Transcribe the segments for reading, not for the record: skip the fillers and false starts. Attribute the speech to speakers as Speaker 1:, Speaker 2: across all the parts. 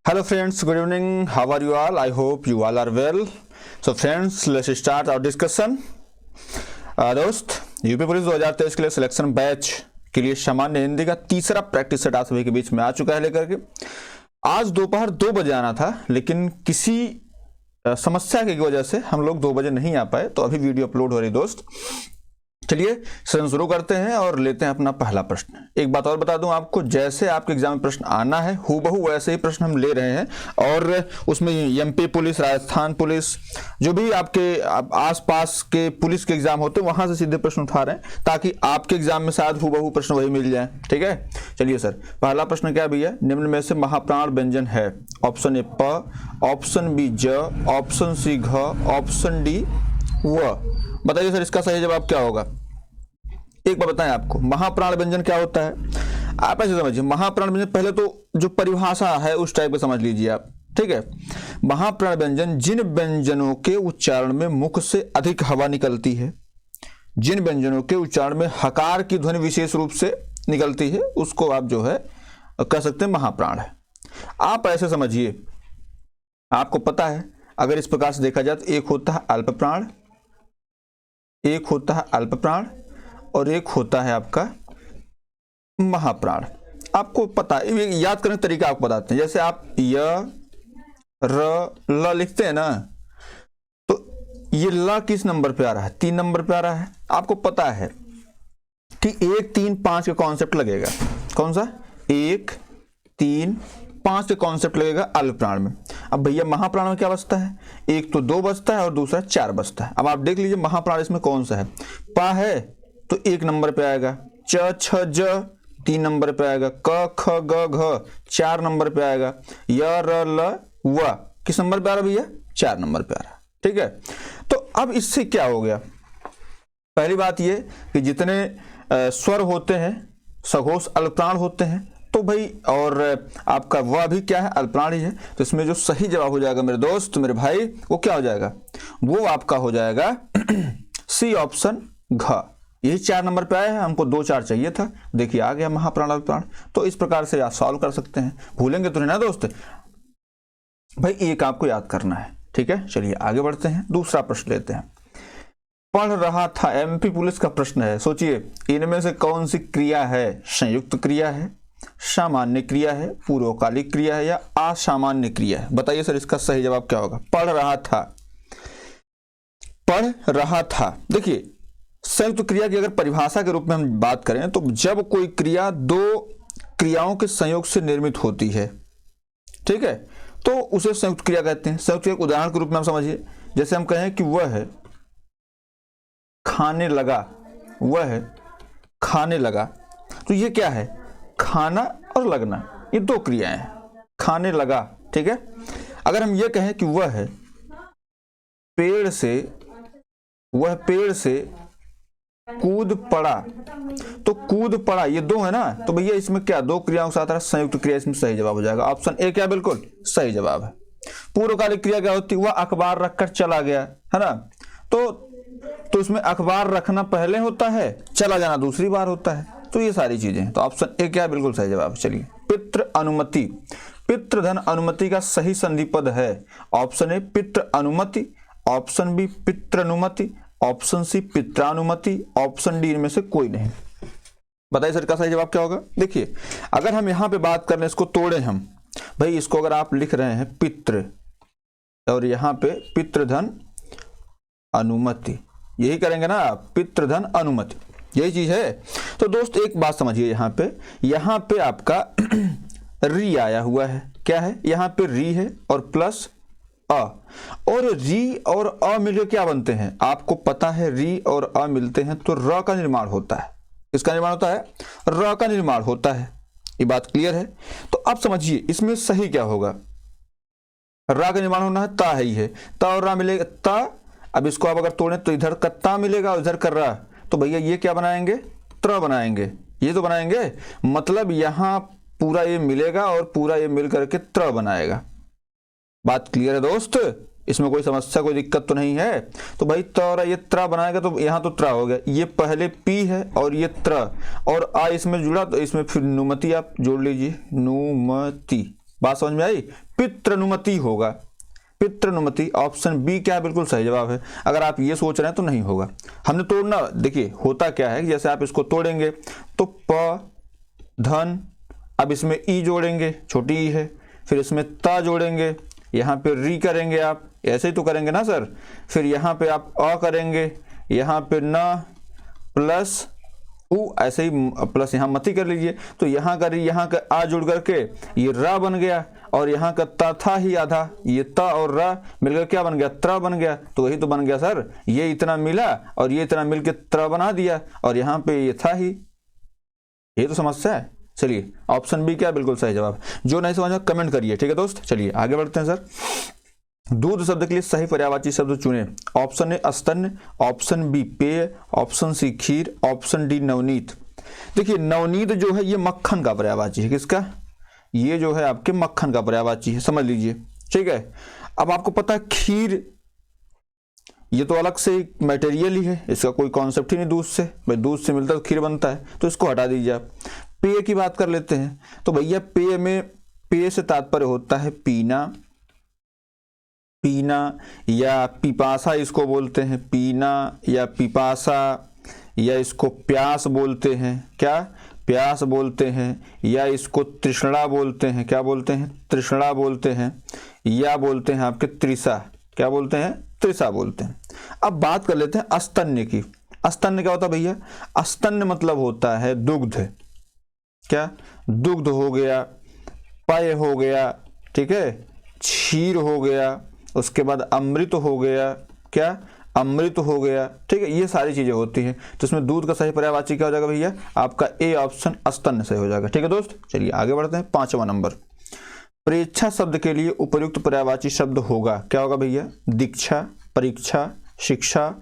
Speaker 1: Hello friends, good evening. How are you all? I hope you all are well. So friends, let's start our discussion. दोस्त, UP police 2023 के लिए selection batch के लिए सामान्य हिंदी का तीसरा प्रैक्टिस सेट आप सभी के बीच में आ चुका है लेकर के। आज दोपहर 2 बजे आना था, लेकिन किसी समस्या की वजह से हम लोग 2 बजे नहीं आ पाए, तो अभी वीडियो अपलोड हो रही दोस्त। चलिए सेशन शुरू करते हैं और लेते हैं अपना पहला प्रश्न। एक बात और बता दूं आपको, जैसे आपके एग्जाम में प्रश्न आना है हूबहू वैसे ही प्रश्न हम ले रहे हैं, और उसमें एमपी पुलिस, राजस्थान पुलिस, जो भी आपके आसपास के पुलिस के एग्जाम होते हैं वहां से सीधे प्रश्न उठा रहे हैं, ताकि आपके एग्जाम में शायद हूबहू प्रश्न वही मिल जाए। ठीक है, चलिए सर, पहला प्रश्न क्या भैया, निम्न में से महाप्राण व्यंजन है? ऑप्शन ए प, ऑप्शन बी ज, ऑप्शन सी घ, ऑप्शन डी व। बताइए सर इसका सही जवाब क्या होगा। एक बार बताएं आपको महाप्राण व्यंजन क्या होता है। आप ऐसे समझिए, महाप्राण व्यंजन पहले तो जो परिभाषा है उस टाइप का समझ लीजिए आप। ठीक है, महाप्राण व्यंजन जिन व्यंजनों के उच्चारण में मुख से अधिक हवा निकलती है, जिन व्यंजनों के उच्चारण में हकार की ध्वनि विशेष रूप से निकलती है, उसको आप जो है कह सकते हैं महाप्राण है। आप ऐसे समझिए, आपको पता है अगर इस प्रकार से देखा जाए तो एक होता है अल्प प्राण, एक होता है अल्प प्राण और एक होता है आपका महाप्राण। आपको पता है, याद करने का तरीका आपको बताते हैं। जैसे आप य र ल लिखते हैं ना, तो ये ल किस नंबर पे आ रहा है? 3 नंबर पे आ रहा है। आपको पता है कि 1 3 5 का कॉन्सेप्ट लगेगा। कौन सा? 1 3 5 के कॉन्सेप्ट लगेगा अल्प प्राण में। अब भैया महाप्राण में क्या बचता है? एक तो 2 बचता है और दूसरा 4 बचता है। अब आप देख लीजिए महाप्राण इसमें कौन सा है। पा है तो 1 नंबर पे आएगा, च छ ज 3 नंबर पे आएगा, क ख ग घ 4 नंबर पे आएगा, य र ल व किस नंबर पे आ रहा भैया? 4 नंबर पे आ रहा। ठीक है, तो अब इससे क्या हो गया? पहली बात ये कि जितने स्वर होते हैं सघोष अल्पप्राण होते हैं, तो भाई और आपका वह भी क्या है? अल्पप्राण ही है। तो इसमें जो सही जवाब हो जाएगा मेरे दोस्त, मेरे भाई, वो क्या हो जाएगा? वो आपका हो जाएगा सी ऑप्शन घ। यही 4 नंबर पे आया है, हमको 2 4 चाहिए था, देखिए आ गया महाप्राण अल्पप्राण। तो इस प्रकार से आप सॉल्व कर सकते हैं, भूलेंगे तो नहीं ना दोस्त भाई, एक आपको याद करना है। ठीक है, चलिए आगे बढ़ते हैं, दूसरा प्रश्न लेते हैं। पढ़ रहा था, एमपी पुलिस का प्रश्न है। सोचिए इनमें से कौन सी क्रिया है? संयुक्त क्रिया है, सामान्य क्रिया है, पूर्वकालिक क्रिया है, या असामान्य क्रिया है? बताइए सर इसका सही जवाब क्या होगा। पढ़ रहा था, पढ़ रहा था। देखिए संयुक्त क्रिया की अगर परिभाषा के रूप में हम बात करें तो जब कोई क्रिया 2 क्रियाओं के संयोग से निर्मित होती है, ठीक है, तो उसे संयुक्त क्रिया कहते हैं। संयुक्त क्रिया उदाहरण के रूप में हम समझिए, जैसे हम कहें कि वह है खाने लगा, वह है खाने लगा, तो ये क्या है? खाना और लगना, ये 2 क्रियाएं हैं, खाने लगा। ठीक है, अगर हम ये कहें कि वह है पेड़ से, वह पेड़ से कूद पड़ा, तो कूद पड़ा ये 2 है ना, तो भैया इसमें क्या 2 क्रियाओं के साथ संयुक्त क्रिया, इसमें सही जवाब हो जाएगा ऑप्शन ए। क्या बिल्कुल सही जवाब है। पूर्वकालिक क्रिया क्या होती है? वह अखबार रखकर चला गया, है ना, तो इसमें अखबार रखना पहले होता है, चला जाना दूसरी बार होता है, तो ये सारी चीजें, तो ऑप्शन ए क्या बिल्कुल सही जवाब। चलिए, पितृ अनुमति, पितृधन अनुमति का सही संधि पद है। ऑप्शन ए पितृ अनुमति, ऑप्शन बी पितृनुमति, ऑप्शन सी पित्रानुमति, ऑप्शन डी इनमें से कोई नहीं। बताइए सर का सही जवाब क्या होगा। देखिए अगर हम यहां पे बात कर लें, इसको तोड़े हम, भाई इसको अगर आप लिख रहे हैं पितृ और यहां पे पितृधन अनुमति, यही करेंगे ना आप, पितृधन अनुमति, यही चीज है। तो दोस्त एक बात समझिए, यहां पे आपका री आया हुआ है। क्या है? यहां पे री है और प्लस अ, और री और अ मिलकर क्या बनते हैं? आपको पता है री और अ मिलते हैं तो र का निर्माण होता है। किसका निर्माण होता है? र का निर्माण होता है। ये बात क्लियर है। तो अब समझिए इसमें सही क्या होगा। रा का निर्माण होना है, ता है ही है, ता और रा मिलेगा ता। अब इसको आप अगर तोड़ें तो इधर का ता मिलेगा और इधर कर रा, तो भैया ये क्या बनाएंगे? त्र बनाएंगे, ये तो बनाएंगे, मतलब यहां पूरा ये मिलेगा और पूरा ये मिल करके त्र बनाएगा। बात क्लियर है दोस्त, इसमें कोई समस्या, कोई दिक्कत तो नहीं है। तो भाई त्र, ये त्र बनाएगा तो यहाँ तो त्र हो गया, ये पहले पी है और ये त्र और आ इसमें जुड़ा, तो इसमें फिर नुमति आप जोड़ लीजिए, नुमति। बात समझ में आई? पितृनुमति होगा, पितृनुमति। ऑप्शन बी क्या है, बिल्कुल सही जवाब है। अगर आप ये सोच रहे हैं तो नहीं होगा, हमने तोड़ना, देखिए होता क्या है कि जैसे आप इसको तोड़ेंगे तो प धन, अब इसमें ई जोड़ेंगे, छोटी ई है, फिर इसमें ता जोड़ेंगे, यहाँ पे री करेंगे, आप ऐसे ही तो करेंगे ना सर, फिर यहाँ पे आप अ करेंगे, यहाँ पे न प्लस उ, ऐसे ही प्लस यहाँ मती कर लीजिए, तो यहाँ का री यहाँ का आ जुड़ करके ये रा बन गया, और यहाँ का ता था ही आधा, ये ता और रा मिलकर क्या बन गया, त्र बन गया। तो वही तो बन गया सर, ये इतना मिला और ये इतना मिलकर त्र बना दिया, और यहाँ पे ये था ही, ये तो समस्या है। चलिए ऑप्शन बी क्या, बिल्कुल सही जवाब। जो नहीं समझा कमेंट करिए, ठीक है दोस्त। चलिए आगे बढ़ते हैं सर। दूध शब्द के लिए सही पर्यायवाची शब्द चुने। ऑप्शन ए स्तन्य, ऑप्शन बी पेय, ऑप्शन सी खीर, ऑप्शन डी नवनीत। देखिए नवनीत जो है ये मक्खन का पर्यायवाची है, किसका, ये जो है आपके मक्खन का पर्यायवाची है, समझ लीजिए, ठीक है। अब आपको पता है खीर, ये तो अलग से एक मटेरियल ही है, इसका कोई कॉन्सेप्ट ही नहीं दूध से, भाई दूध से मिलता है तो खीर बनता है, तो इसको हटा दीजिए आप। पेय की बात कर लेते हैं, तो भैया पेय में पेय से तात्पर्य होता है पीना, पीना या पिपासा इसको बोलते हैं, पीना या पिपासा, या इसको प्यास बोलते हैं, क्या प्यास बोलते हैं, या इसको तृष्णा बोलते हैं, क्या बोलते हैं, तृष्णा बोलते हैं, या बोलते हैं आपके तृषा, क्या बोलते हैं, तृषा बोलते हैं। अब बात कर लेते हैं अस्तन्य की। अस्तन्य क्या होता है भैया, अस्तन्य मतलब होता है दुग्ध, क्या दुग्ध हो गया, पेय हो गया, ठीक है, क्षीर हो गया, उसके बाद अमृत हो गया, क्या अमृत हो गया, ठीक है, ये सारी चीजें होती हैं। तो इसमें दूध का सही पर्यायवाची क्या हो जाएगा भैया, आपका ए ऑप्शन स्तन्य सही हो जाएगा, ठीक है दोस्त। चलिए आगे बढ़ते हैं। 5वां नंबर, प्रेक्षा शब्द के लिए उपयुक्त पर्यायवाची शब्द होगा, क्या होगा भैया, दीक्षा, परीक्षा, शिक्षा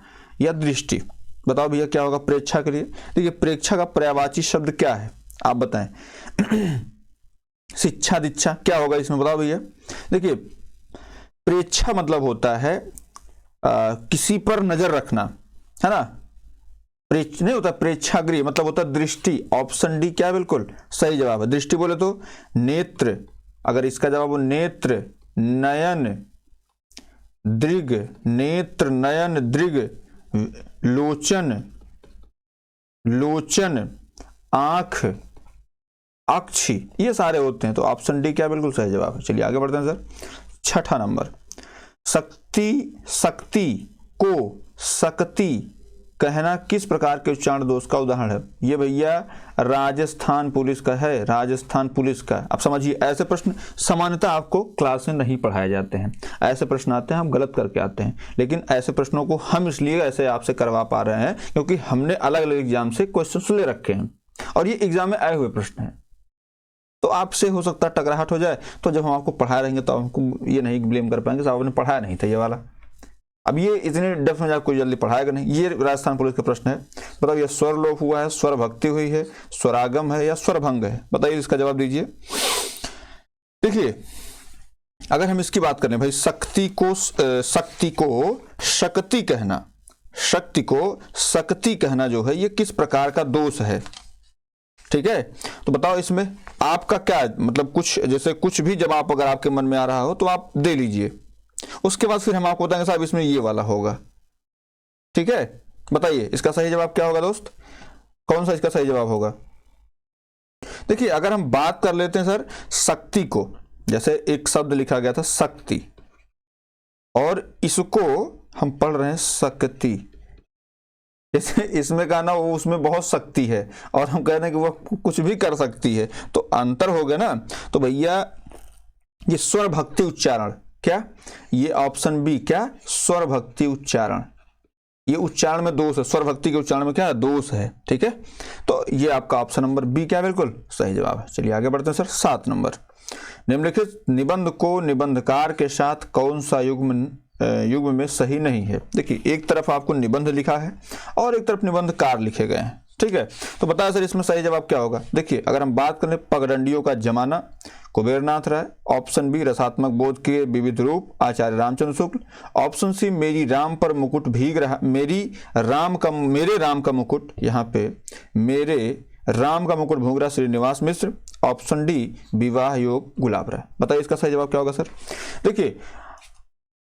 Speaker 1: या दृष्टि। बताओ भैया क्या होगा प्रेक्षा के लिए। देखिए प्रेक्षा का पर्यायवाची शब्द क्या है, आप बताएं। शिक्षा, दीक्षा, क्या होगा इसमें बताओ भैया। देखिए प्रेक्षा मतलब होता है किसी पर नजर रखना, है ना, प्रेक्ष नहीं होता, प्रेक्षागृह मतलब होता है दृष्टि। ऑप्शन डी क्या बिल्कुल सही जवाब है। दृष्टि बोले तो नेत्र, अगर इसका जवाब हो नेत्र, नयन, दृग, नेत्र, नयन, दृग, लोचन, लोचन, आंख, अक्षि, ये सारे होते हैं। तो ऑप्शन डी क्या बिल्कुल सही जवाब है। चलिए आगे बढ़ते हैं सर। 6ठा नंबर, शक्ति, शक्ति को शक्ति कहना किस प्रकार के उच्चारण दोष का उदाहरण है। ये भैया राजस्थान पुलिस का है, राजस्थान पुलिस का। अब समझिए ऐसे प्रश्न सामान्यतः आपको क्लास में नहीं पढ़ाए जाते हैं, ऐसे प्रश्न आते हैं, हम गलत करके आते हैं, लेकिन ऐसे प्रश्नों को हम इसलिए ऐसे आपसे करवा पा रहे हैं क्योंकि हमने अलग अलग एग्जाम से क्वेश्चन ले रखे हैं और ये एग्जाम में आए हुए प्रश्न हैं। तो आपसे हो सकता है टकराहट हो जाए, तो जब हम आपको पढ़ा रहेंगे तो हमको ये नहीं ब्लेम कर पाएंगे साहब आपने पढ़ाया नहीं था ये वाला। अब ये इतने डेप्थ में आपको जल्दी पढ़ाएगा नहीं। ये राजस्थान पुलिस का प्रश्न है, बताओ ये स्वर लोप हुआ है, स्वर भक्ति हुई है, स्वरागम है या स्वरभंग है, बताइए इसका जवाब दीजिए। देखिए अगर हम इसकी बात करें भाई, शक्ति को शक्ति कहना, शक्ति को शक्ति कहना जो है ये किस प्रकार का दोष है, ठीक है। तो बताओ इसमें आपका क्या मतलब, कुछ जैसे कुछ भी जवाब अगर आपके मन में आ रहा हो तो आप दे लीजिए, उसके बाद फिर हम आपको बताएंगे साहब इसमें ये वाला होगा, ठीक है। बताइए इसका सही जवाब क्या होगा दोस्त, कौन सा इसका सही जवाब होगा। देखिए अगर हम बात कर लेते हैं सर शक्ति को, जैसे एक शब्द लिखा गया था शक्ति और इसको हम पढ़ रहे हैं शक्ति, जैसे इसमें कहना वो उसमें बहुत शक्ति है और हम कह रहे हैं कि वो कुछ भी कर सकती है, तो अंतर हो गया ना। तो भैया ये स्वर भक्ति उच्चारण, क्या ये ऑप्शन बी क्या स्वर भक्ति उच्चारण, ये उच्चारण में दोष है, स्वर भक्ति के उच्चारण में क्या दोष है, ठीक है। तो ये आपका ऑप्शन नंबर बी क्या बिल्कुल सही जवाब है। चलिए आगे बढ़ते हैं सर। 7 नंबर, निम्नलिखित निबंध को निबंधकार के साथ कौन सा युग्म में सही नहीं है। देखिए एक तरफ आपको निबंध लिखा है और एक तरफ निबंधकार लिखे गए हैं, ठीक है। तो बताया सर इसमें सही जवाब क्या होगा। देखिए अगर हम बात करें पगडंडियों का जमाना, कुबेरनाथ राय, ऑप्शन बी रसात्मक बोध के विविध रूप, आचार्य रामचंद्र शुक्ल, ऑप्शन सी मेरी राम पर मुकुट भीग रहा, मेरे राम का मुकुट, यहाँ पे मेरे राम का मुकुट भूंग रहा श्रीनिवास मिश्र, ऑप्शन डी विवाह योग गुलाब राय। बताइए इसका सही जवाब क्या होगा सर। देखिए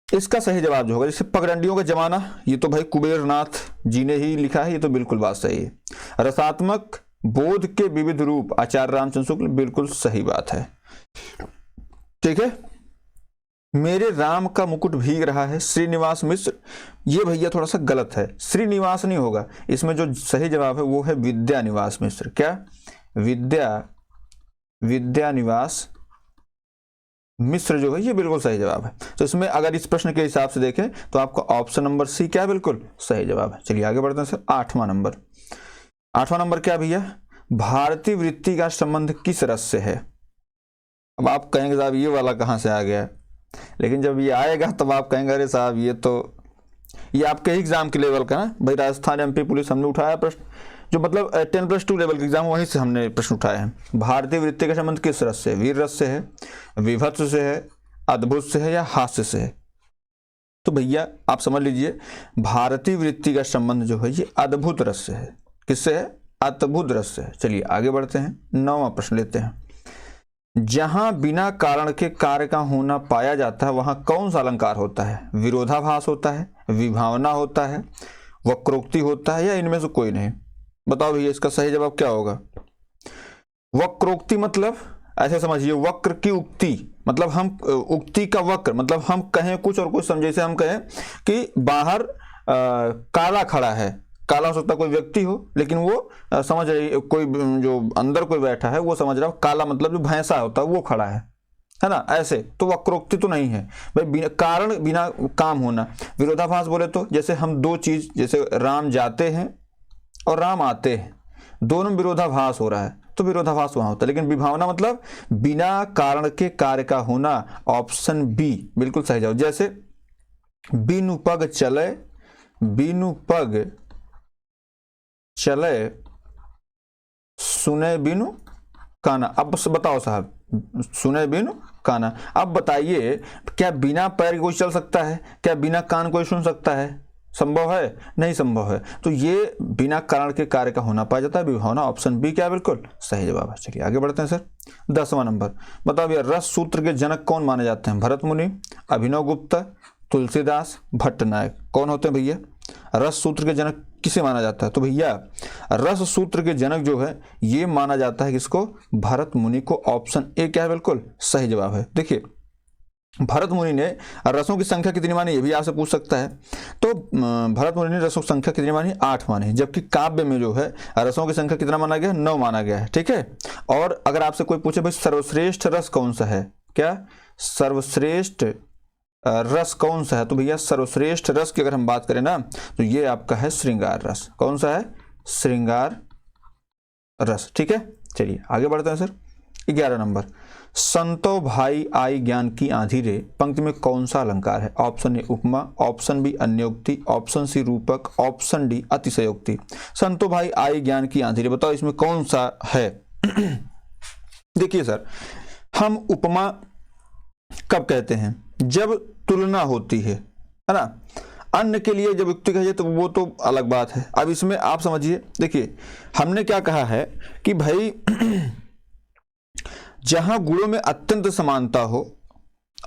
Speaker 1: इसका सही जवाब जो होगा, जैसे पगडंडियों का जमाना, ये तो भाई कुबेर नाथ जी ने ही लिखा है, ये तो बिल्कुल बात सही है। रसात्मक बोध के विविध रूप आचार्य रामचंद्र शुक्ल, बिल्कुल सही बात है। ठीक है, मेरे राम का मुकुट भीग रहा है, श्रीनिवास मिश्र, ये भैया थोड़ा सा गलत है, श्रीनिवास नहीं होगा, इसमें जो सही जवाब है वो है विद्यानिवास मिश्र। क्या? विद्यानिवास मिश्र जो है ये बिल्कुल सही जवाब है। तो इसमें अगर इस प्रश्न के हिसाब से देखें तो आपका ऑप्शन नंबर सी क्या है, बिल्कुल सही जवाब है। चलिए आगे बढ़ते हैं सर। 8वां नंबर क्या भैया, भारतीय वृत्ति का संबंध किस रस से है। अब आप कहेंगे साहब ये वाला कहां से आ गया, लेकिन जब ये आएगा तब आप कहेंगे अरे साहब ये आपके एग्जाम के लेवल का ना भाई, राजस्थान एमपी पुलिस हमने उठाया प्रश्न, जो मतलब 10+2 लेवल के एग्जाम, वहीं से हमने प्रश्न उठाए हैं। भारतीय वृत्ति का संबंध किस रस से, वीर रस से है, विभत्स से है, अद्भुत से है या हास्य से है। तो भैया आप समझ लीजिए भारतीय वृत्ति का संबंध जो है ये अद्भुत रस से है। किससे है? अद्भुत रस से है। चलिए आगे बढ़ते हैं, 9वां प्रश्न लेते हैं। जहां बिना कारण के कार्य का होना पाया जाता है वहां कौन सा अलंकार होता है? विरोधाभास होता है, विभावना होता है, वक्रोक्ति होता है या इनमें से कोई नहीं। बताओ भैया इसका सही जवाब क्या होगा। वक्रोक्ति मतलब ऐसे समझिए, वक्र की उक्ति मतलब हम उक्ति का वक्र मतलब हम कहें कुछ और कुछ समझे, जैसे हम कहें कि बाहर काला खड़ा है, काला हो सकता कोई व्यक्ति हो, लेकिन वो समझ रही, कोई जो अंदर कोई बैठा है वो समझ रहा हो काला मतलब जो भैंसा होता है वो खड़ा है ना, ऐसे तो वक्रोक्ति तो नहीं है भाई। बिना कारण बिना काम होना। विरोधाभास बोले तो जैसे हम दो चीज, जैसे राम जाते हैं और राम आते हैं, दोनों में विरोधाभास हो रहा है तो विरोधाभास वहां होता है। लेकिन विभावना मतलब बिना कारण के कार्य का होना, ऑप्शन बी बिल्कुल सही जवाब। जैसे बिनु पग चले, बिनु पग चले सुने बिनु काना। अब बताओ साहब, सुने बिनु काना, अब बताइए क्या बिना पैर कोई चल सकता है? क्या बिना कान कोई सुन सकता है? संभव है? नहीं संभव है। तो ये बिना कारण के कार्य का होना पाया जाता है, विभावना, ऑप्शन बी क्या बिल्कुल सही जवाब है। चलिए आगे बढ़ते हैं सर। 10वां नंबर बताओ भैया, रस सूत्र के जनक कौन माने जाते हैं? भरत मुनि, अभिनव गुप्ता, तुलसीदास, भट्टनायक। कौन होते हैं भैया रस सूत्र के जनक? किसे माना जाता है? तो भैया रस सूत्र के जनक जो है ये माना जाता है किसको? भरत मुनि को। ऑप्शन ए क्या है बिल्कुल सही जवाब है। देखिए भरत मुनि ने रसों की संख्या कितनी मानी, ये भी आपसे पूछ सकता है। तो भरत मुनि ने रसों की संख्या कितनी मानी? 8 मानी। जबकि काव्य में जो है रसों की संख्या कितना माना गया? 9 माना गया है। ठीक है। और अगर आपसे कोई पूछे भाई सर्वश्रेष्ठ रस कौन सा है, क्या सर्वश्रेष्ठ रस कौन सा है, तो भैया सर्वश्रेष्ठ रस की अगर हम बात करें ना तो ये आपका है श्रृंगार रस। कौन सा है? श्रृंगार रस। ठीक है। चलिए आगे बढ़ते हैं सर। 11 नंबर, संतो भाई आई ज्ञान की आंधी रे, पंक्ति में कौन सा अलंकार है? ऑप्शन ए उपमा, ऑप्शन बी अन्योक्ति, ऑप्शन सी रूपक, ऑप्शन डी अतिशयोक्ति। संतो भाई आई ज्ञान की आंधी रे, बताओ इसमें कौन सा है? देखिए सर, हम उपमा कब कहते हैं? जब तुलना होती है ना। अन्य के लिए जब युक्ति कही तो वो तो अलग बात है। अब इसमें आप समझिए, देखिए हमने क्या कहा है कि भाई जहां गुणों में अत्यंत समानता हो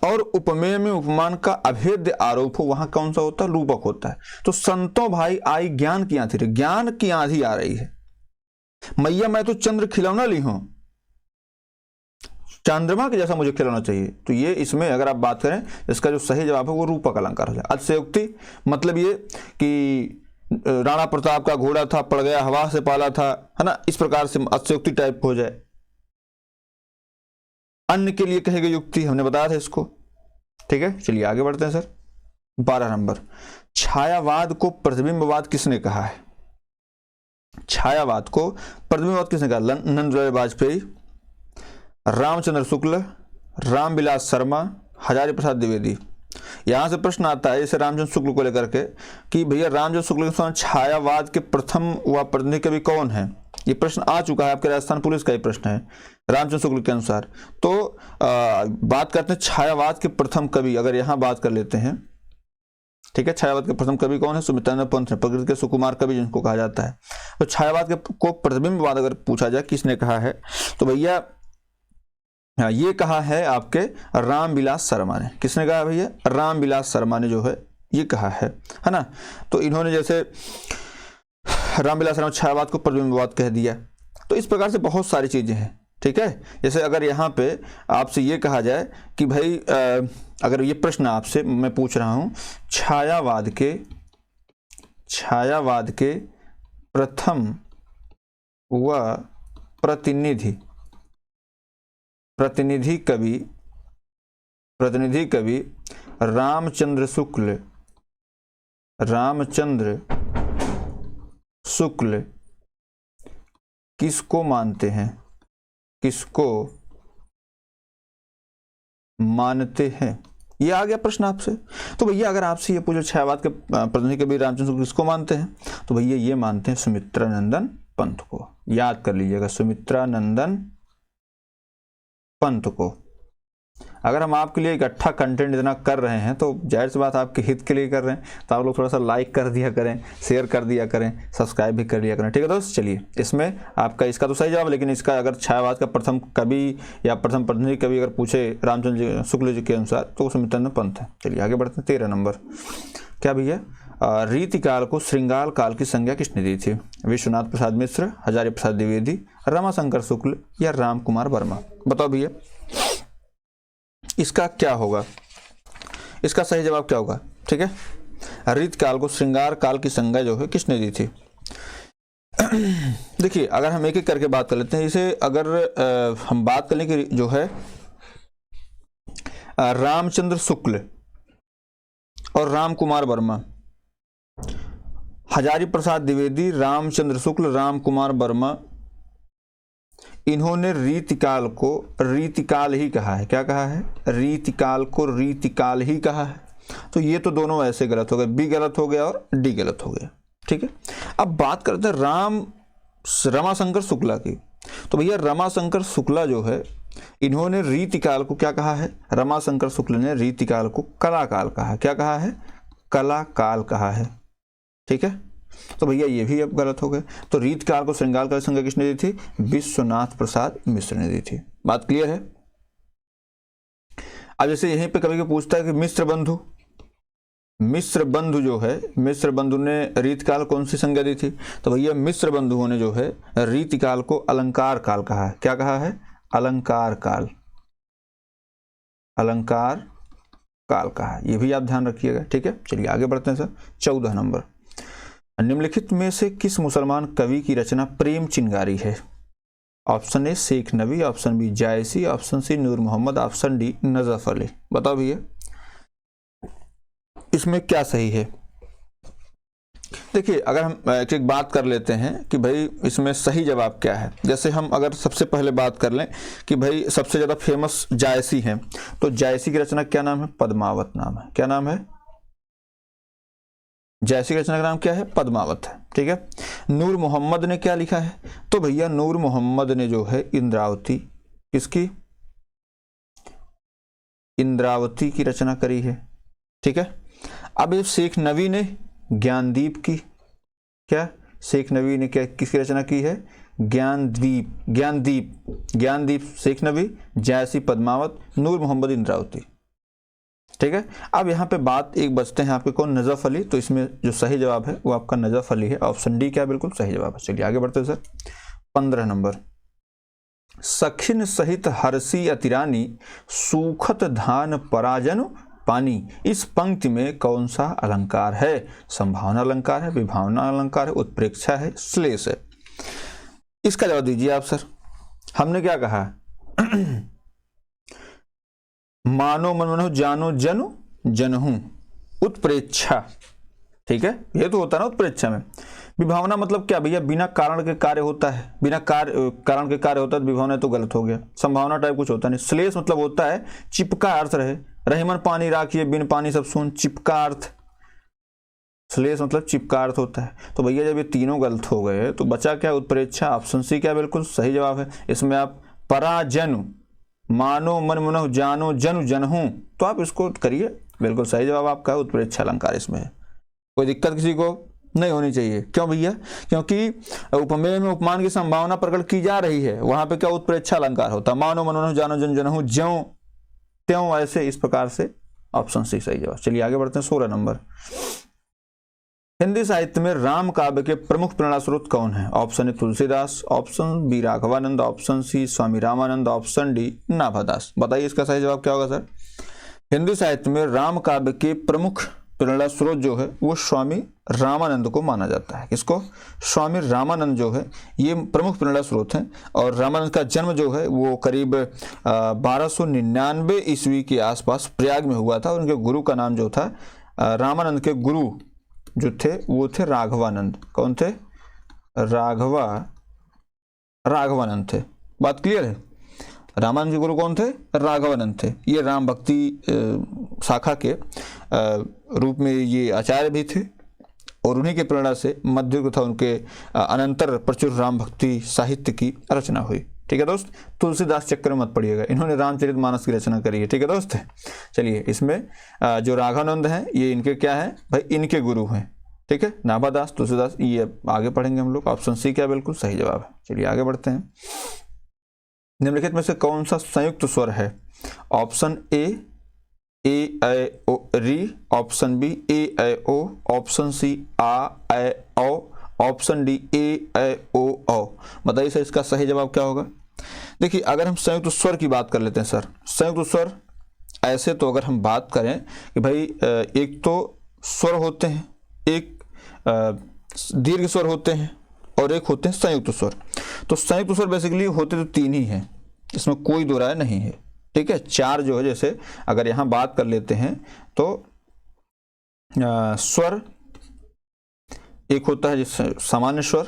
Speaker 1: और उपमेय में उपमान का अभेद्य आरोप हो, वहां कौन सा होता है? रूपक होता है। तो संतों भाई आई ज्ञान की आंधी रे, ज्ञान की आंधी आ रही है। मैया मैं तो चंद्र खिलौना ली हूं, चंद्रमा के जैसा मुझे खिलौना चाहिए। तो ये इसमें अगर आप बात करें, इसका जो सही जवाब है वो रूपक अलंकार हो जाए। अतिशयोक्ति मतलब ये कि राणा प्रताप का घोड़ा था, पड़ गया, हवा से पाला था, है ना, इस प्रकार से अतिशयोक्ति टाइप हो जाए। अन्य के लिए कहेगी युक्ति, हमने बताया था इसको। ठीक है। चलिए आगे बढ़ते हैं सर। 12 नंबर, छायावाद को प्रतिबिंबवाद किसने कहा है? छायावाद को प्रतिबिंबवाद किसने कहा? नंदलाल वाजपेयी, रामचंद्र शुक्ल, रामविलास शर्मा, हजारी प्रसाद द्विवेदी। यहां से प्रश्न आता है जैसे रामचंद्र शुक्ल को लेकर के कि भैया रामचंद्र शुक्ल के छायावाद के प्रथम व प्रतिनिधि कवि कौन है? ये प्रश्न आ चुका है, आपके राजस्थान पुलिस का ही प्रश्न है रामचंद्र शुक्ल के अनुसार। तो बात करते हैं छायावाद के प्रथम कवि, अगर यहां बात कर लेते हैं। ठीक है। छायावाद के प्रथम कवि कौन है? सुमित्रानंद पंत है, प्रकृति के सुकुमार कवि जिनको कहा जाता है। तो छायावाद को प्रतिबिंबवाद अगर पूछा जाए किसने कहा है, तो भैया हाँ, ये कहा है आपके रामविलास शर्मा ने। किसने कहा भैया? रामविलास शर्मा ने जो है ये कहा है ना। तो इन्होंने जैसे रामविलास शर्मा छायावाद को प्रतिबिंबवाद कह दिया। तो इस प्रकार से बहुत सारी चीज़ें हैं, ठीक है। जैसे अगर यहाँ पे आपसे ये कहा जाए कि भाई अगर ये प्रश्न आपसे मैं पूछ रहा हूँ, छायावाद के प्रथम व प्रतिनिधि कवि रामचंद्र शुक्ल किसको मानते हैं? ये आ गया प्रश्न आपसे। तो भैया अगर आपसे ये पूछो छायावाद के प्रतिनिधि कवि रामचंद्र शुक्ल किसको मानते हैं, तो भैया ये मानते हैं सुमित्रानंदन पंत को। याद कर लीजिएगा, सुमित्रानंदन पंत को। अगर हम आपके लिए इकट्ठा कंटेंट इतना कर रहे हैं तो जाहिर सी बात आपके हित के लिए कर रहे हैं, तो आप लोग थोड़ा सा लाइक कर दिया करें, शेयर कर दिया करें, सब्सक्राइब भी कर लिया करें, ठीक है दोस्त। चलिए, इसमें आपका इसका तो सही जवाब, लेकिन इसका अगर छायावाद का प्रथम कवि या प्रथम प्रतिनिधि कवि अगर पूछे रामचंद्र शुक्ल जी के अनुसार तो सुमित्रानंद पंत है। चलिए आगे बढ़ते हैं। 13 नंबर क्या भैया? रीतिकाल को श्रृंगार काल की संज्ञा किसने दी थी? विश्वनाथ प्रसाद मिश्र, हजारी प्रसाद द्विवेदी, रमाशंकर शुक्ल या राम कुमार वर्मा? बताओ भैया इसका क्या होगा, इसका सही जवाब क्या होगा? ठीक है, रीतिकाल को श्रृंगार काल की संज्ञा जो है किसने दी थी? देखिए अगर हम एक एक करके बात कर लेते हैं, इसे अगर हम बात करें कि जो है रामचंद्र शुक्ल और राम कुमार वर्मा, हजारी प्रसाद द्विवेदी, रामचंद्र शुक्ल, राम कुमार वर्मा, इन्होंने रीतिकाल को रीतिकाल ही कहा है। क्या कहा है? रीतिकाल को रीतिकाल ही कहा है। तो ये तो दोनों ऐसे गलत हो गए, बी गलत हो गया और डी गलत हो गया, ठीक है। अब बात करते हैं रमाशंकर शुक्ला की। तो भैया रमाशंकर शुक्ला जो है इन्होंने रीतिकाल को क्या कहा है? रमाशंकर शुक्ल ने रीतिकाल को कलाकाल कहा है। क्या कहा है? कलाकाल कहा है, ठीक है। तो भैया ये भी अब गलत हो गए। तो रीतिकाल को श्रृंगार काल की संज्ञा किसने दी थी? विश्वनाथ प्रसाद मिश्र ने दी थी। बात क्लियर है? अब जैसे यहीं पे कभी पूछता है कि मिश्र बंधु जो है, मिश्र बंधु ने रीतिकाल कौन सी संज्ञा दी थी? तो भैया मिश्र बंधुओं ने जो है रीतिकाल को अलंकार काल कहा है। क्या कहा है? अलंकार काल कहा है। ये भी आप ध्यान रखिएगा, ठीक है। चलिए आगे बढ़ते हैं सर। 14 नंबर, निम्नलिखित में से किस मुसलमान कवि की रचना प्रेम चिंगारी है? Option A Sheikh Nabi, option B Jayasi, option C Noor Mohammad, option D Najaf Ali. बताओ भैया इसमें क्या सही है? देखिए अगर हम एक बात कर लेते हैं कि भाई इसमें सही जवाब क्या है। जैसे हम अगर सबसे पहले बात कर लें कि भाई सबसे ज़्यादा फेमस जायसी हैं, तो जायसी की रचना क्या नाम है? पद्मावत नाम है। क्या नाम है? जायसी की रचना का नाम क्या है? पद्मावत है, ठीक है। नूर मोहम्मद ने क्या लिखा है? तो भैया नूर मोहम्मद ने जो है इंद्रावती, किसकी? इंद्रावती की रचना करी है, ठीक है। अब ये शेख नबी ने ज्ञानदीप की, क्या शेख नबी ने क्या किसकी रचना की है? ज्ञानदीप शेख नबी, जायसी पद्मावत, नूर मोहम्मद इंद्रावती, ठीक है। अब यहाँ पे बात एक बचते हैं आपके कौन? नजफ अली। तो इसमें जो सही जवाब है वो आपका नजफ अली है। ऑप्शन डी क्या बिल्कुल सही जवाब है। चलिए आगे बढ़ते हैं सर। 15 नंबर, सखिन सहित हर्षी अतिरानी, सूखत धान पराजन पानी, इस पंक्ति में कौन सा अलंकार है? संभावना अलंकार है, विभावना अलंकार है, उत्प्रेक्षा है, श्लेष है? इसका जवाब दीजिए आप सर। हमने क्या कहा? मानो मन मनो जानो जनु जनहू, उत्प्रेक्षा, ठीक है। ये तो होता है ना उत्प्रेक्षा में। विभावना मतलब क्या भैया? बिना कारण के कार्य होता है, बिना कारण के कार्य होता है, विभावना तो गलत हो गया। संभावना टाइप कुछ होता नहीं। श्लेष मतलब होता है चिपका अर्थ रहे, रहीमन पानी राखिए बिन पानी सब सुन, चिपका अर्थ। श्लेष मतलब चिपका अर्थ होता है। तो भैया जब ये तीनों गलत हो गए तो बचा क्या? उत्प्रेक्षा। ऑप्शन सी क्या बिल्कुल सही जवाब है। इसमें आप पराजनु, मानो मन मनो जानो जनु जनहू, तो आप इसको करिए, बिल्कुल सही जवाब आपका उत्प्रेक्षा अलंकार इसमें है। कोई दिक्कत किसी को? नहीं होनी चाहिए। क्यों भैया? क्योंकि उपमेय में उपमान की संभावना प्रकट की जा रही है, वहां पे क्या उत्प्रेक्षा अलंकार होता है, मानो मनोनो जानो जन जनहु ज्यों त्यों ऐसे, इस प्रकार से ऑप्शन सी सही जवाब। चलिए आगे बढ़ते हैं 16 नंबर। हिंदी साहित्य में राम काव्य के प्रमुख प्रेरणा स्रोत कौन है? Option A Tulsidas, option B Raghavanand, option C Swami Ramanand, option D Nabhadas. बताइए इसका सही जवाब क्या होगा सर? हिंदी साहित्य में राम काव्य के प्रमुख प्रेरणा स्रोत जो है वो स्वामी रामानंद को माना जाता है। किसको? स्वामी रामानंद जो है ये प्रमुख प्रेरणा स्रोत हैं। और रामानंद का जन्म जो है वो करीब 1299 ईस्वी के आसपास प्रयाग में हुआ था। और उनके गुरु का नाम जो था, रामानंद के गुरु जो थे वो थे राघवानंद। कौन थे? राघवानंद थे। बात क्लियर है? रामानंद के गुरु कौन थे? राघवानंद थे। ये राम भक्ति शाखा के रूप में ये आचार्य भी थे। और उन्हीं के प्रेरणा से मध्य युग तथा उनके अनंतर प्रचुर राम भक्ति साहित्य की रचना हुई। ठीक है दोस्त, तुलसीदास चक्कर में मत पड़िएगा, इन्होंने रामचरितमानस की रचना करी है। ठीक है दोस्त। चलिए इसमें जो राघवानंद हैं ये इनके क्या है भाई? इनके गुरु हैं। ठीक है, नाभादास, तुलसीदास, ये आगे पढ़ेंगे हम लोग। ऑप्शन सी क्या बिल्कुल सही जवाब है। चलिए आगे बढ़ते हैं। निम्नलिखित में से कौन सा संयुक्त स्वर है? ऑप्शन ए ऐ ओ री, ऑप्शन बी ए ऐ ओ, ऑप्शन सी आ ऐ औ, ऑप्शन डी ए ऐ ओ औ। बताइए सर इसका सही जवाब क्या होगा? देखिए अगर हम संयुक्त स्वर की बात कर लेते हैं सर, संयुक्त स्वर ऐसे तो अगर हम बात करें कि भाई एक तो स्वर होते हैं, एक दीर्घ स्वर होते हैं और एक होते हैं संयुक्त स्वर। तो संयुक्त स्वर बेसिकली होते तो तीन ही हैं, इसमें कोई दो राय नहीं है। ठीक है, चार जो है, जैसे अगर यहाँ बात कर लेते हैं तो स्वर एक होता है जिससे सामान्य स्वर,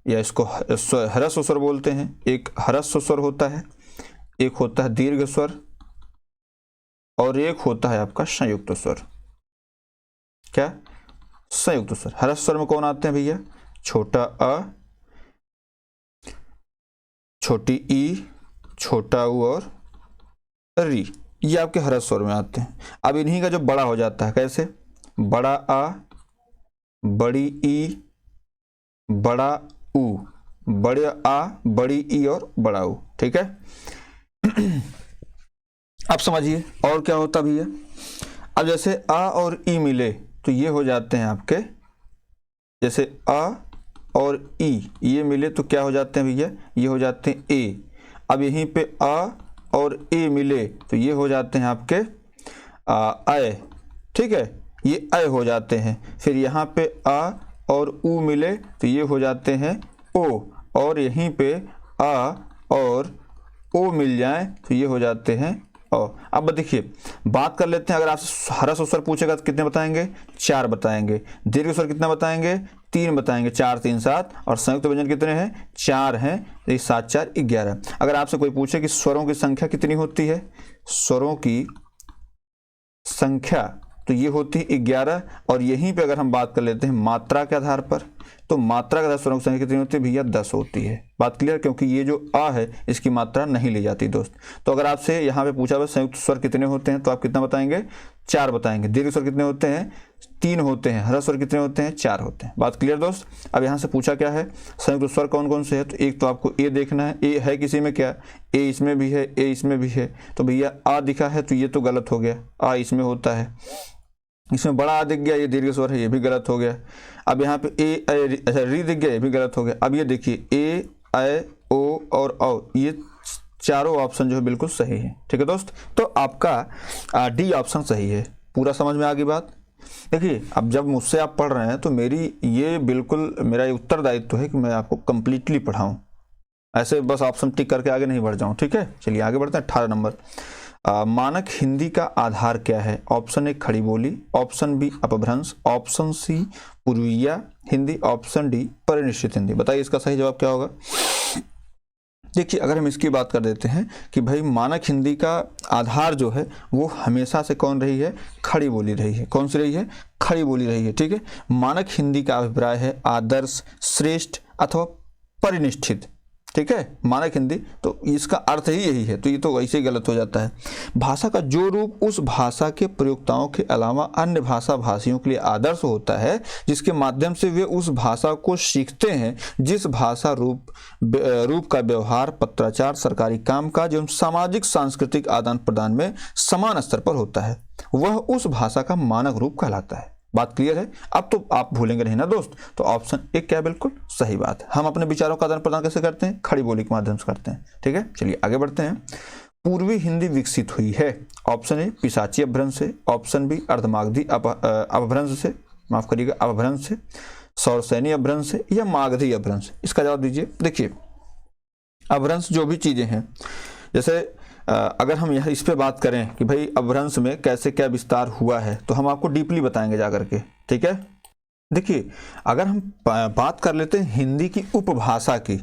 Speaker 1: या इसको ह्रस्व स्वर बोलते हैं, एक ह्रस्व स्वर होता है, एक होता है दीर्घ स्वर, और एक होता है आपका संयुक्त स्वर। क्या? संयुक्त स्वर। ह्रस्व स्वर में कौन आते हैं भैया? छोटा अ, छोटी ई, छोटा उ और री, ये आपके ह्रस्व स्वर में आते हैं। अब इन्हीं का जो बड़ा हो जाता है, कैसे? बड़ा आ, बड़ी ई, बड़ा उ, बड़े आ, बड़ी ई और बड़ा उ। ठीक है, अब समझिए और क्या होता भैया। अब जैसे आ और ई मिले तो ये हो जाते हैं आपके, जैसे आ और ई ये मिले तो क्या हो जाते हैं भैया? ये हो जाते हैं ए। अब यहीं पे आ और ए मिले तो ये हो जाते हैं आपके अय। ठीक है, ये अय हो जाते हैं। फिर यहाँ पे आ और उ मिले तो ये हो जाते हैं ओ, और यहीं पे आ और ओ मिल जाए तो ये हो जाते हैं ओ। अब देखिए बात कर लेते हैं, अगर आपसे ह्रस्व स्वर पूछेगा तो कितने बताएंगे? 4 बताएंगे। दीर्घ स्वर कितना बताएंगे? 3 बताएंगे। 4 3 7। और संयुक्त व्यंजन कितने हैं? 4 हैं। 7 4 11। अगर आपसे कोई पूछे कि स्वरों की संख्या कितनी होती है, स्वरों की संख्या तो ये होती है 11। और यहीं पे अगर हम बात कर लेते हैं मात्रा के आधार पर, तो मात्रा के आधार स्वरों की संख्या कितनी होती है भैया? 10 होती है। बात क्लियर? क्योंकि ये जो आ है इसकी मात्रा नहीं ली जाती दोस्त। तो अगर आपसे यहाँ पे पूछा हुआ संयुक्त स्वर कितने होते हैं तो आप कितना बताएंगे? 4 बताएंगे। दीर्घ स्वर कितने होते हैं? 3 होते हैं। ह्रस्व स्वर कितने होते हैं? 4 होते हैं। बात क्लियर दोस्त? अब यहाँ से पूछा क्या है, संयुक्त स्वर कौन कौन से है? तो एक तो आपको ए देखना है। ए है किसी में क्या? ए इसमें भी है, ए इसमें भी है। तो भैया आ दिखा है तो ये तो गलत हो गया, आ इसमें होता है। इसमें बड़ा आ दिख गया, ये दीर्घ स्वर है, ये भी गलत हो गया। अब यहाँ पे ए अच्छा री दिख गया, ये भी गलत हो गया। अब ये देखिए ए ऐ ओ और औ, ये चारों ऑप्शन जो है बिल्कुल सही है। ठीक है दोस्त, तो आपका डी ऑप्शन सही है। पूरा समझ में आ गई बात? देखिए अब जब मुझसे आप पढ़ रहे हैं तो मेरी ये बिल्कुल मेरा उत्तरदायित्व है कि मैं आपको कंप्लीटली पढ़ाऊँ, ऐसे बस ऑप्शन टिक करके आगे नहीं बढ़ जाऊँ। ठीक है, चलिए आगे बढ़ते हैं। 18 नंबर। मानक हिंदी का आधार क्या है? Option A Khadi Boli, option B Apabhramsha, option C Purviya Hindi, option D परिनिश्चित हिंदी। बताइए इसका सही जवाब क्या होगा? देखिए अगर हम इसकी बात कर देते हैं कि भाई मानक हिंदी का आधार जो है वो हमेशा से कौन रही है? खड़ी बोली रही है। कौन सी रही है? खड़ी बोली रही है। ठीक है, मानक हिंदी का अभिप्राय है आदर्श, श्रेष्ठ अथवा परिनिष्ठित। ठीक है, मानक हिंदी, तो इसका अर्थ ही यही है, तो ये तो ऐसे ही गलत हो जाता है। भाषा का जो रूप उस भाषा के प्रयोक्ताओं के अलावा अन्य भाषा भाषियों के लिए आदर्श होता है, जिसके माध्यम से वे उस भाषा को सीखते हैं, जिस भाषा रूप का व्यवहार, पत्राचार, सरकारी कामकाज एवं सामाजिक सांस्कृतिक आदान प्रदान में समान स्तर पर होता है, वह उस भाषा का मानक रूप कहलाता है। बात क्लियर है? अब तो आप भूलेंगे नहीं ना दोस्त। तो ऑप्शन एक क्या, बिल्कुल सही बात है। हम अपने विचारों का आदान प्रदान कैसे करते हैं? खड़ी बोली के माध्यम से करते हैं। ठीक है, चलिए आगे बढ़ते हैं। पूर्वी हिंदी विकसित हुई है। ऑप्शन ए पिशाची अपभ्रंश से, ऑप्शन बी अर्धमागधी अपभ्रंश से, माफ करिएगा अपभ्रंश से, सौरसैनी अपभ्रंश से, या मागधी अपभ्रंश। इसका जवाब दीजिए। देखिए अपभ्रंश जो भी चीजें हैं, जैसे अगर हम यहाँ इस पे बात करें कि भाई अपभ्रंश में कैसे क्या विस्तार हुआ है, तो हम आपको डीपली बताएंगे जाकर के। ठीक है, देखिए अगर हम बात कर लेते हैं हिंदी की उपभाषा की,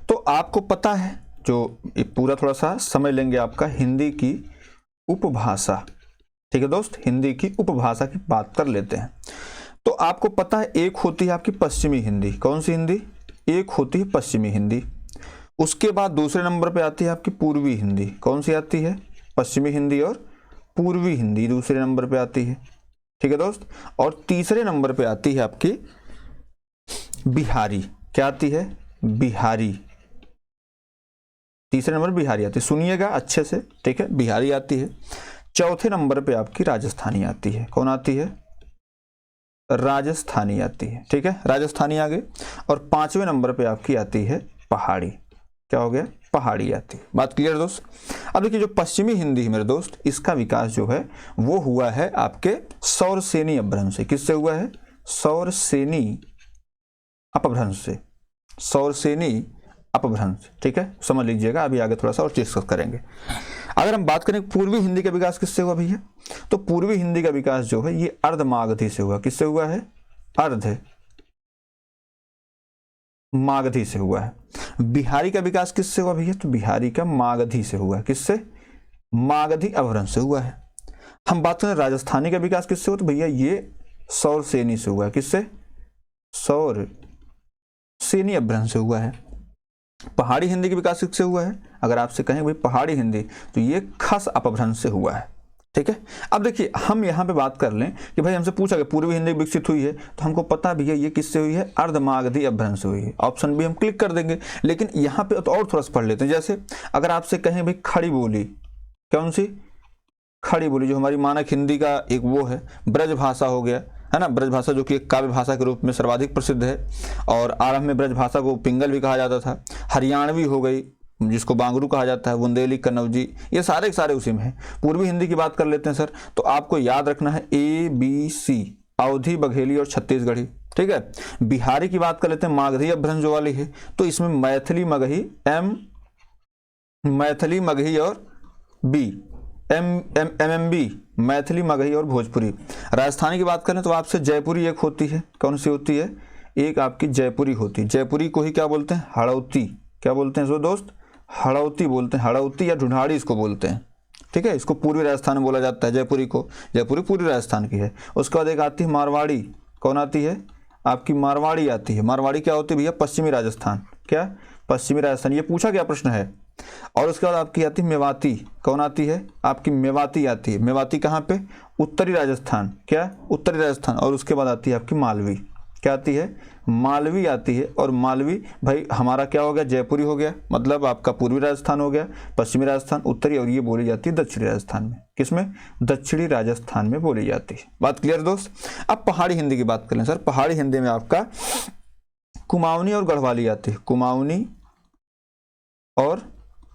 Speaker 1: तो आपको पता है, जो पूरा थोड़ा सा समझ लेंगे आपका, हिंदी की उपभाषा। ठीक है दोस्त, हिंदी की उपभाषा की बात कर लेते हैं। तो आपको पता है एक होती है आपकी पश्चिमी हिंदी। कौन सी हिंदी? एक होती है पश्चिमी हिंदी। उसके बाद दूसरे नंबर पे आती है आपकी पूर्वी हिंदी। कौन सी आती है? पश्चिमी हिंदी और पूर्वी हिंदी दूसरे नंबर पे आती है। ठीक है दोस्त, और तीसरे नंबर पे आती है आपकी बिहारी। क्या आती है? बिहारी। तीसरे नंबर बिहारी आती है, सुनिएगा अच्छे से। ठीक है, बिहारी आती है। चौथे नंबर पे आपकी राजस्थानी आती है। कौन आती है? राजस्थानी आती है। ठीक है, राजस्थानी आ गई। और पांचवें नंबर पे आपकी आती है पहाड़ी। क्या हो गया? पहाड़ी आती है। बात क्लियर दोस्त? अब देखिए जो पश्चिमी हिंदी है मेरे दोस्त, इसका विकास जो है वो हुआ है आपके सौरसेनी अपभ्रंश से। किससे हुआ है? सौरसेनी अपभ्रंश से। सौरसेनी अपभ्रंश। ठीक है, समझ लीजिएगा, अभी आगे थोड़ा सा और डिस्कस करेंगे। अगर हम बात करें पूर्वी हिंदी का विकास किससे हुआ भैया, तो पूर्वी हिंदी का विकास जो है ये अर्धमागधी से हुआ। किससे हुआ है? अर्ध मागधी से हुआ है। बिहारी का विकास किससे हुआ भैया? तो बिहारी का मागधी से हुआ है। किससे? मागधी अपभ्रंश से हुआ है। हम बात करें राजस्थानी का विकास किससे हुआ, तो भैया ये सौरसेनी से हुआ है। किससे? सौरसेनी अपभ्रंश से हुआ है। पहाड़ी हिंदी का विकास किससे हुआ है? अगर आपसे कहें भाई पहाड़ी हिंदी, तो ये खस अपभ्रंश से हुआ है। ठीक है, अब देखिए हम यहाँ पे बात कर लें कि भाई हमसे पूछा कि पूर्वी हिंदी विकसित हुई है, तो हमको पता भी है ये किससे हुई है? अर्धमागधी अपभ्रंश से हुई है। ऑप्शन बी हम क्लिक कर देंगे। लेकिन यहाँ पे तो और थोड़ा सा पढ़ लेते हैं। जैसे अगर आपसे कहें भाई खड़ी बोली, कौन सी? खड़ी बोली जो हमारी मानक हिंदी का एक वो है, ब्रज भाषा हो गया, है ना। ब्रज भाषा जो कि एक काव्य भाषा के रूप में सर्वाधिक प्रसिद्ध है, और आरंभ में ब्रज भाषा को पिंगल भी कहा जाता था। हरियाणवी हो गई जिसको बांगरू कहा जाता है, बुंदेली, कन्नौजी, ये सारे सारे उसी में है। पूर्वी हिंदी की बात कर लेते हैं सर, तो आपको याद रखना है ABC, अवधी, बघेली और छत्तीसगढ़ी। ठीक है, बिहारी की बात कर लेते हैं, मागधी अपभ्रंश जो वाली है, तो इसमें मैथिली, मगही, मैथिली, मगही और MMB, मैथिली, मगही और भोजपुरी। राजस्थानी की बात करें तो आपसे जयपुरी एक होती है। कौन सी होती है? एक आपकी जयपुरी होती है। जयपुरी को ही क्या बोलते हैं? हड़ौती। क्या बोलते हैं इसको दोस्त? हड़ौती बोलते हैं। हड़ौती या ढूंढाड़ी इसको बोलते हैं। ठीक है, इसको पूर्वी राजस्थान में बोला जाता है जयपुरी को। जयपुरी पूर्वी राजस्थान की है। उसके बाद एक आती है मारवाड़ी। कौन आती है? आपकी मारवाड़ी आती है। मारवाड़ी क्या होती है भैया? पश्चिमी राजस्थान। क्या? पश्चिमी राजस्थान। ये पूछा गया प्रश्न है। और उसके बाद आपकी आती है मेवाती। कौन आती है? आपकी मेवाती आती है। मेवाती कहाँ पे? उत्तरी राजस्थान। क्या? उत्तरी राजस्थान। और उसके बाद आती है आपकी मालवी। क्या आती है? मालवी आती है। और मालवी भाई हमारा क्या हो गया? जयपुरी हो गया, मतलब आपका पूर्वी राजस्थान हो गया, पश्चिमी राजस्थान, उत्तरी, और ये बोली जाती है दक्षिणी राजस्थान में। किसमें? दक्षिणी राजस्थान में बोली जाती है। बात क्लियर दोस्त? अब पहाड़ी हिंदी की बात करें सर, पहाड़ी हिंदी में आपका कुमाऊनी और गढ़वाली आती है। कुमाऊनी और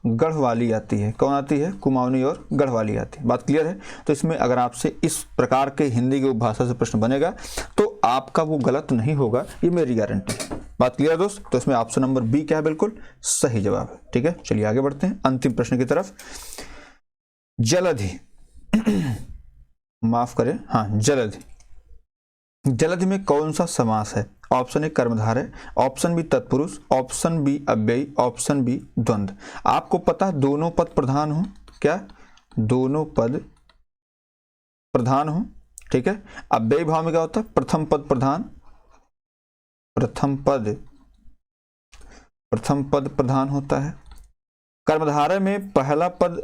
Speaker 1: गढ़वाली आती है। कौन आती है? कुमाऊनी और गढ़वाली आती है। बात क्लियर है? तो इसमें अगर आपसे इस प्रकार के हिंदी की उपभाषा से प्रश्न बनेगा तो आपका वो गलत नहीं होगा, ये मेरी गारंटी है। बात क्लियर दोस्त? तो इसमें ऑप्शन नंबर बी क्या है? बिल्कुल सही जवाब है। ठीक है, चलिए आगे बढ़ते हैं अंतिम प्रश्न की तरफ। जलधि माफ करें, हाँ जलधि। जलधि में कौन सा समास है? ऑप्शन ए कर्मधारय, ऑप्शन बी तत्पुरुष, ऑप्शन बी अव्ययी, ऑप्शन बी द्वंद्व। आपको पता है दोनों पद प्रधान हो। क्या? दोनों पद प्रधान हो। ठीक है, अव्ययी भाव में क्या होता है? प्रथम पद प्रधान, प्रथम पद प्रथम पद प्रधान होता है। कर्मधारय में पहला पद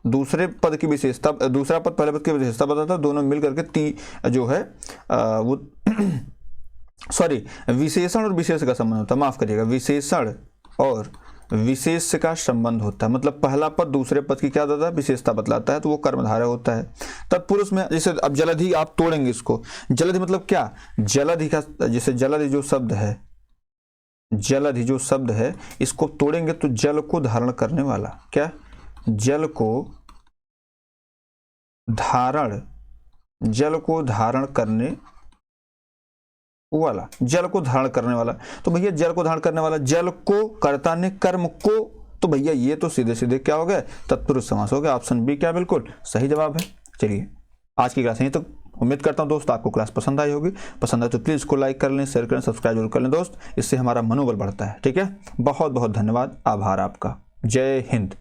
Speaker 1: दूसरे पद की विशेषता, दूसरा पद पहले पद की विशेषता बताता है, दोनों मिल करके जो है वो सॉरी विशेषण और विशेष का संबंध होता है, माफ करिएगा, विशेषण और विशेष का संबंध होता है। मतलब पहला पद दूसरे पद की क्या होता है, विशेषता बतलाता है, तो वो कर्मधारय होता है। तत्पुरुष में जैसे अब जलधि आप तोड़ेंगे इसको, जलधि मतलब क्या, जलधि का, जैसे जलधि जो शब्द है, जलधि जो शब्द है इसको तोड़ेंगे तो जल को धारण करने वाला, क्या, जल को धारण, जल को धारण करने वाला, जल को धारण करने वाला। तो भैया जल को धारण करने वाला, जल को, कर्ता ने कर्म को, तो भैया ये तो सीधे सीधे क्या हो गया, तत्पुरुष समास हो गया। ऑप्शन बी क्या बिल्कुल सही जवाब है। चलिए आज की क्लास यहीं तक। उम्मीद करता हूं दोस्त आपको क्लास पसंद आई होगी। पसंद आए तो प्लीज इसको लाइक कर लें, शेयर करें, सब्सक्राइब जरूर कर लें दोस्त, इससे हमारा मनोबल बढ़ता है। ठीक है, बहुत बहुत धन्यवाद, आभार आपका। जय हिंद।